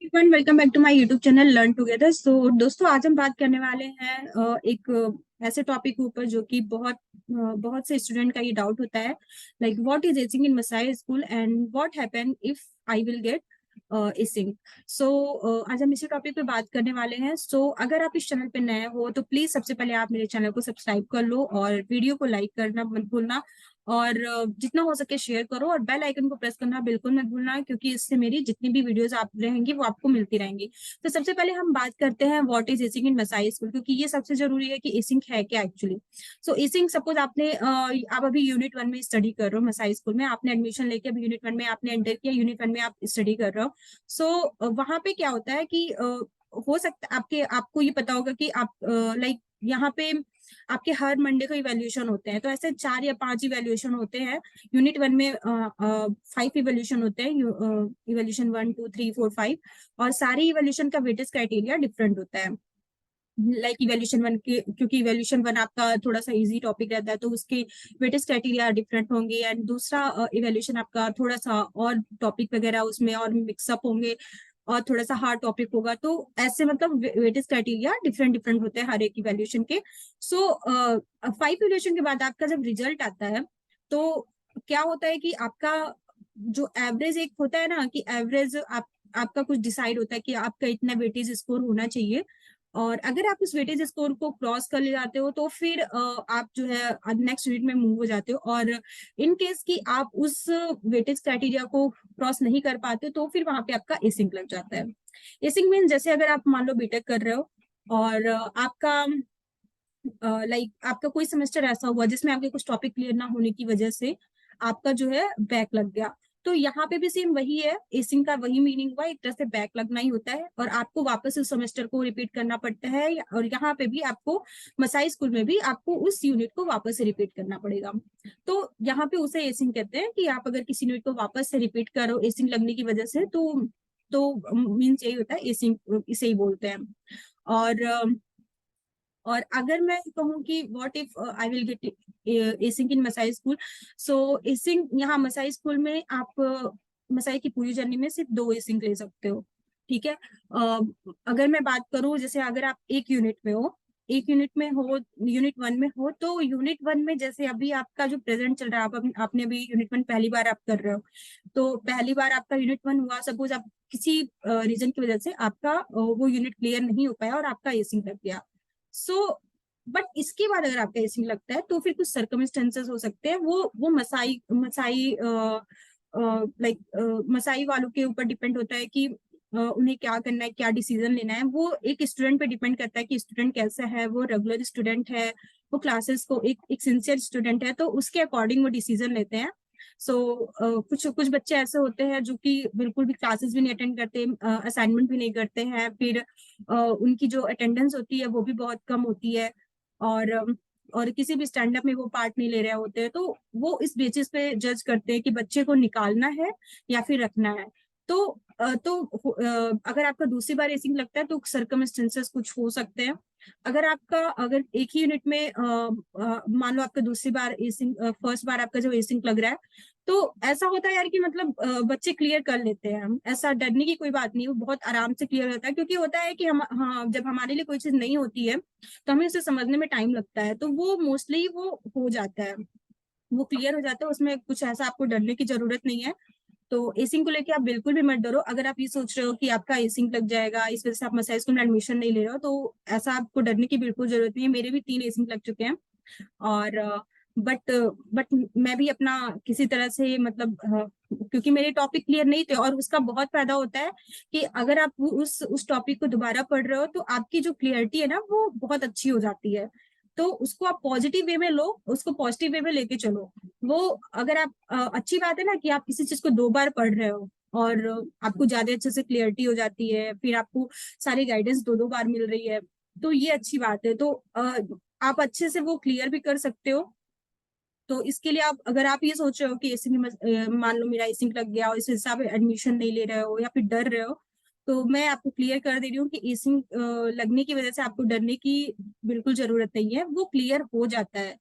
Everyone, welcome back to my YouTube channel learn together. So दोस्तों, आज हम बात करने वाले हैं एक ऐसे टॉपिक के ऊपर जो कि बहुत से स्टूडेंट का ये डाउट होता है, like what is acing in Masai school and what happen if I will get acing. So आज हम इसी टॉपिक पे बात करने वाले हैं। सो अगर आप इस चैनल पे नए हो तो प्लीज सबसे पहले आप मेरे चैनल को सब्सक्राइब कर लो और वीडियो को लाइक करना मत भूलना, और जितना हो सके शेयर करो और बेल आइकन को प्रेस करना बिल्कुल मत भूलना, क्योंकि इससे मेरी जितनी भी वीडियोस आप रहेंगी वो आपको मिलती रहेंगी। तो सबसे पहले हम बात करते हैं what is acing in Masai school, क्योंकि ये सबसे जरूरी है कि एसिंग है क्या एक्चुअली। सो एसिंग, सपोज आप अभी यूनिट 1 में स्टडी कर रहे हो मसाई स्कूल में, आपने एडमिशन लेके अभी यूनिट 1 में आपने एंटर किया, यूनिट 1 में आप स्टडी कर रहे हो। सो वहां पे क्या होता है कि हो सकता है आपको ये पता होगा कि आप लाइक यहाँ पे आपके हर मंडे को इवेल्यूएशन होते हैं, तो ऐसे 4 या 5 इवेल्यूएशन होते हैं। यूनिट 1 में 5 इवेल्यूएशन होते हैं, इवेल्यूशन 1 2 3 4 5, और सारी इवेल्यूशन का वेटेज क्राइटेरिया डिफरेंट होता है। लाइक इवेल्यूशन 1 के, क्योंकि इवेल्यूशन 1 आपका थोड़ा सा इजी टॉपिक रहता है तो उसके वेटेज क्राइटेरिया डिफरेंट होंगे, एंड दूसरा इवेल्यूशन आपका थोड़ा सा और टॉपिक वगैरह उसमें और मिक्सअप होंगे और थोड़ा सा हार्ड टॉपिक होगा। तो ऐसे मतलब वेटेज क्राइटेरिया डिफरेंट डिफरेंट होते हैं हर एक इवेल्यूशन के। सो 5 इवेल्यूशन के बाद आपका जब रिजल्ट आता है तो क्या होता है कि आपका जो एवरेज एक होता है ना, कि एवरेज आपका कुछ डिसाइड होता है कि आपका इतना वेटेज स्कोर होना चाहिए, और अगर आप उस वेटेज स्कोर को क्रॉस कर ले जाते हो तो फिर आप जो है नेक्स्ट यूनिट में मूव हो जाते हो। और इन केस कि आप उस वेटेज क्राइटेरिया को क्रॉस नहीं कर पाते तो फिर वहां पे आपका एसिंग लग जाता है। एसिंग मीन जैसे अगर आप मान लो बीटेक कर रहे हो और आपका लाइक आपका कोई सेमेस्टर ऐसा हुआ जिसमें आपके कुछ टॉपिक क्लियर ना होने की वजह से आपका जो है बैक लग गया, तो यहाँ पे भी सेम वही है, एसिंग का वही मीनिंग हुआ, एक तरह से बैक लगना ही होता है और आपको वापस उस सेमेस्टर को रिपीट करना पड़ता है। और यहाँ पे भी आपको मसाई स्कूल में भी आपको उस यूनिट को वापस से रिपीट करना पड़ेगा। तो यहाँ पे उसे एसिंग कहते हैं कि आप अगर किसी यूनिट को वापस से रिपीट करो एसिंग लगने की वजह से, तो मीन्स यही होता है, एसिंग इसे ही बोलते हैं। और और अगर मैं कहूँ कि what if I will get acing in Masai school, so acing यहाँ मसाई स्कूल में आप मसाई की पूरी जर्नी में सिर्फ 2 एसिंग ले सकते हो। ठीक है। अगर मैं बात करूँ, जैसे अगर आप एक यूनिट में हो, एक यूनिट में हो, यूनिट 1 में हो, तो यूनिट 1 में जैसे अभी आपका जो प्रेजेंट चल रहा है, आपने अभी यूनिट 1 पहली बार आप कर रहे हो, तो पहली बार आपका यूनिट 1 हुआ, सपोज आप किसी रीजन की वजह से आपका वो यूनिट क्लियर नहीं हो पाया और आपका एसिंग लग गया। सो बट इसके बाद अगर आपका एसिंग लगता है तो फिर कुछ सर्कमस्टेंसेस हो सकते हैं, वो मसाई मसाई मसाई वालों के ऊपर डिपेंड होता है कि उन्हें क्या करना है, क्या डिसीजन लेना है। वो एक स्टूडेंट पे डिपेंड करता है कि स्टूडेंट कैसा है, वो रेगुलर स्टूडेंट है, वो क्लासेस को एक सिंसियर स्टूडेंट है, तो उसके अकॉर्डिंग वो डिसीजन लेते हैं। सो कुछ कुछ बच्चे ऐसे होते हैं जो कि बिल्कुल भी क्लासेस भी नहीं अटेंड करते, असाइनमेंट भी नहीं करते हैं, फिर उनकी जो अटेंडेंस होती है वो भी बहुत कम होती है, और और किसी भी स्टैंड अप में वो पार्ट नहीं ले रहे होते हैं, तो वो इस बेसिस पे जज करते हैं कि बच्चे को निकालना है या फिर रखना है। तो अगर आपका दूसरी बार एसिंग लगता है तो सर्कमस्टेंसेस कुछ हो सकते हैं। अगर एक ही यूनिट में मान लो आपका दूसरी बार एसिंग, फर्स्ट बार आपका जो एसिंग लग रहा है, तो ऐसा होता है यार कि मतलब बच्चे क्लियर कर लेते हैं, हम ऐसा डरने की कोई बात नहीं, वो बहुत आराम से क्लियर होता है, क्योंकि होता है कि हम, हाँ, जब हमारे लिए कोई चीज नहीं होती है तो हमें उसे समझने में टाइम लगता है, तो वो मोस्टली वो हो जाता है, वो क्लियर हो जाता है, उसमें कुछ ऐसा आपको डरने की जरूरत नहीं है। तो एसिंग को लेके आप बिल्कुल भी मत डरो। अगर आप ये सोच रहे हो कि आपका एसिंग लग जाएगा इस वजह से आप मसाई स्कूल में एडमिशन नहीं ले रहे हो, तो ऐसा आपको डरने की बिल्कुल जरूरत नहीं है। मेरे भी 3 एसिंग लग चुके हैं, और बट बट मैं भी अपना किसी तरह से मतलब क्योंकि मेरे टॉपिक क्लियर नहीं थे, और उसका बहुत फायदा होता है कि अगर आप उस टॉपिक को दोबारा पढ़ रहे हो तो आपकी जो क्लियरिटी है ना वो बहुत अच्छी हो जाती है। तो उसको आप पॉजिटिव वे में लो, उसको पॉजिटिव वे में लेके चलो। वो अगर आप अच्छी बात है ना कि आप किसी चीज को 2 बार पढ़ रहे हो और आपको ज्यादा अच्छे से क्लियरिटी हो जाती है, फिर आपको सारी गाइडेंस 2 2 बार मिल रही है, तो ये अच्छी बात है। तो आप अच्छे से वो क्लियर भी कर सकते हो। तो इसके लिए आप, अगर आप ये सोच रहे हो कि एसिंग में मान लो मेरा एसिंग लग गया और इस हिसाब से एडमिशन नहीं ले रहे हो या फिर डर रहे हो, तो मैं आपको क्लियर कर दे रही हूँ कि एसिंग लगने की वजह से आपको डरने की बिल्कुल जरूरत नहीं है, वो क्लियर हो जाता है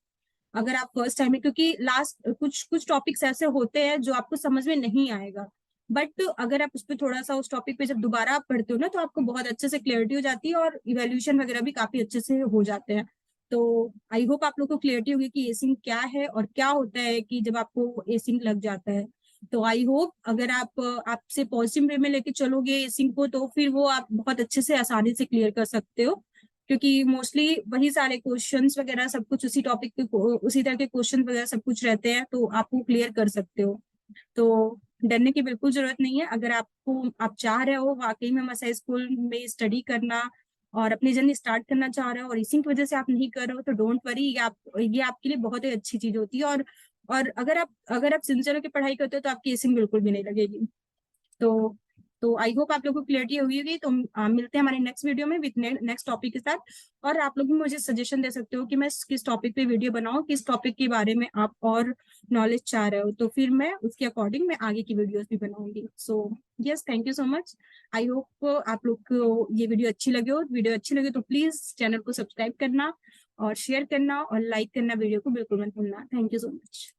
अगर आप फर्स्ट टाइम में, क्योंकि लास्ट कुछ कुछ टॉपिक्स ऐसे होते हैं जो आपको समझ में नहीं आएगा, बट अगर आप उस पर थोड़ा सा उस टॉपिक पे जब दोबारा आप पढ़ते हो ना, तो आपको बहुत अच्छे से क्लियरिटी हो जाती है और इवेल्यूशन वगैरह भी काफी अच्छे से हो जाते हैं। तो आई होप आप लोग को क्लियरिटी होगी कि एसिंग क्या है और क्या होता है कि जब आपको एसिंग लग जाता है। तो आई होप अगर आप आपसे पॉजिटिव वे में लेके चलोगे एसिंग को, तो फिर वो आप बहुत अच्छे से आसानी से क्लियर कर सकते हो, क्योंकि मोस्टली वही सारे क्वेश्चंस वगैरह सब कुछ उसी टॉपिक के उसी तरह के क्वेश्चन वगैरह सब कुछ रहते हैं, तो आप वो क्लियर कर सकते हो। तो डरने की बिल्कुल जरूरत नहीं है। अगर आप चाह रहे हो वाकई में मसाई स्कूल में स्टडी करना और अपनी जर्नी स्टार्ट करना चाह रहे हो और इसी की वजह से आप नहीं कर रहे हो, तो डोंट वरी, ये आपके लिए बहुत ही अच्छी चीज होती है। और अगर आप सिंसियर होकर पढ़ाई करते हो तो आपकी एसिंग बिल्कुल भी नहीं लगेगी। तो तो आई होप आप लोगों को क्लियरिटी हुई होगी। तो मिलते हैं हमारे नेक्स्ट वीडियो में विद नेक्स्ट टॉपिक के साथ। और आप लोग भी मुझे सजेशन दे सकते हो कि मैं किस टॉपिक पे वीडियो बनाऊं, किस टॉपिक के बारे में आप और नॉलेज चाह रहे हो, तो फिर मैं उसके अकॉर्डिंग मैं आगे की वीडियोस भी बनाऊंगी। So yes, thank you so much. I hope आप लोग को ये वीडियो अच्छी लगे हो। वीडियो अच्छी लगे तो प्लीज चैनल को सब्सक्राइब करना और शेयर करना और लाइक करना वीडियो को बिल्कुल मत भूलना। Thank you so much.